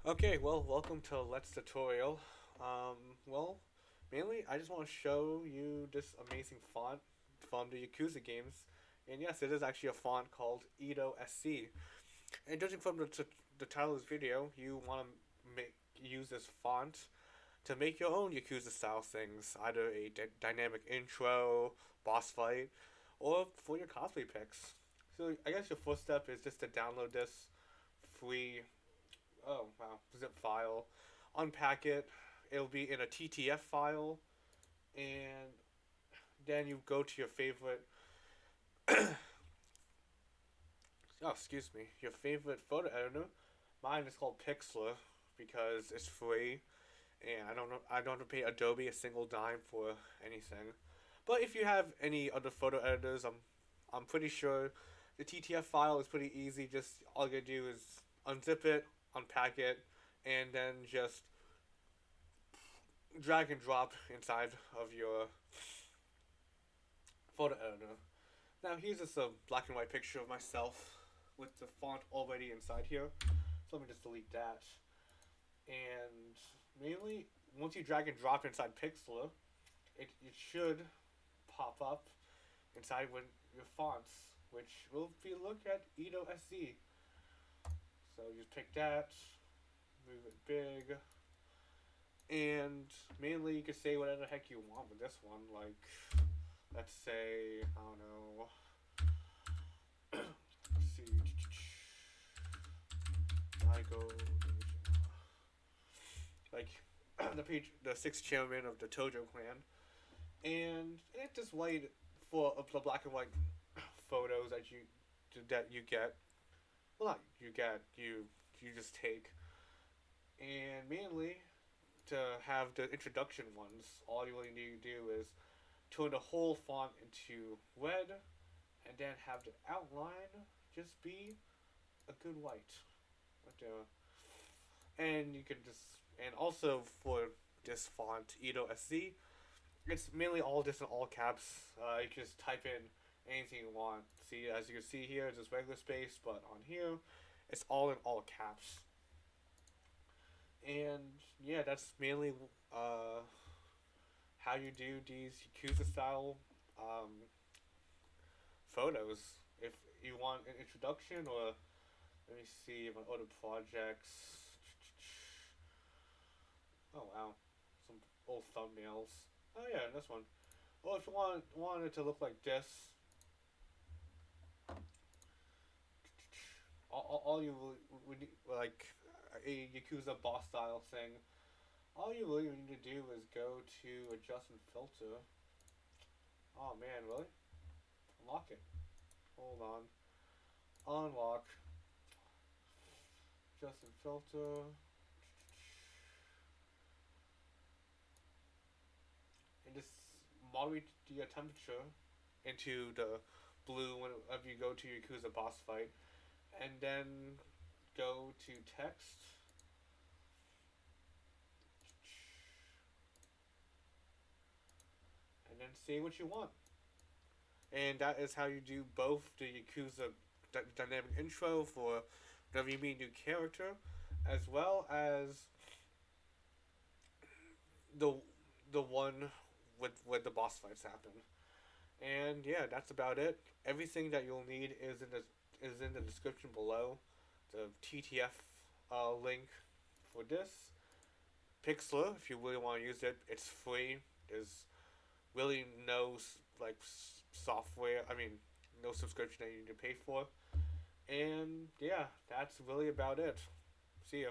Okay, well, welcome to Let's Tutorial. Well, mainly I just want to show you this amazing font from the Yakuza games. And yes, it is actually a font called Edo SC. And judging from the title of this video, you want to use this font to make your own Yakuza style things, either a dynamic intro, boss fight, or for your cosplay pics. So I guess your first step is just to download this free zip file, unpack it. It'll be in a TTF file, and then you go to your favorite. Oh, excuse me, your favorite photo editor. Mine is called Pixlr because it's free, and I don't have to pay Adobe a single dime for anything. But if you have any other photo editors, I'm pretty sure the TTF file is pretty easy. Just all you gotta do is unzip it, unpack it, and then just drag and drop inside of your photo editor. Now here's just a black and white picture of myself with the font already inside here. So let me just delete that. And mainly, once you drag and drop inside Pixlr, it should pop up inside with your fonts, which will be look at Edo SC. So you just pick that, move it big, and mainly you can say whatever the heck you want with this one. Like, let's say, I don't know, let's see, I go, like, the sixth chairman of the Tojo clan, and it just wait for the black and white photos that you get. Well, not you get, you just take, and mainly to have the introduction ones, all you really need to do is turn the whole font into red, and then have the outline just be a good white. And you can just and also for this font Edo SC, it's mainly all just in all caps. You can just type in anything you want. See, as you can see here, it's just regular space, but on here, it's all in all caps. And yeah, that's mainly uh, how you do these Yakuza style photos. If you want an introduction, or let me see my other projects. Oh wow, some old thumbnails. Oh yeah, this one. Well, if you want it to look like this, all you would need, like a Yakuza boss style thing. All you really need to do is go to adjust and filter. Oh man, really? Unlock it. Hold on. Unlock. Adjust and filter. And just moderate the temperature into the blue whenever you go to Yakuza boss fight. And then go to text. And then say what you want. And that is how you do both the Yakuza dynamic intro for whenever you meet a new character, as well as the the one with the boss fights happen. And yeah, that's about it. Everything that you'll need is in the description below. The TTF link for this Pixlr, if you really want to use it, it's free. There's really no like software. I mean, no subscription that you need to pay for. And yeah, that's really about it. See ya.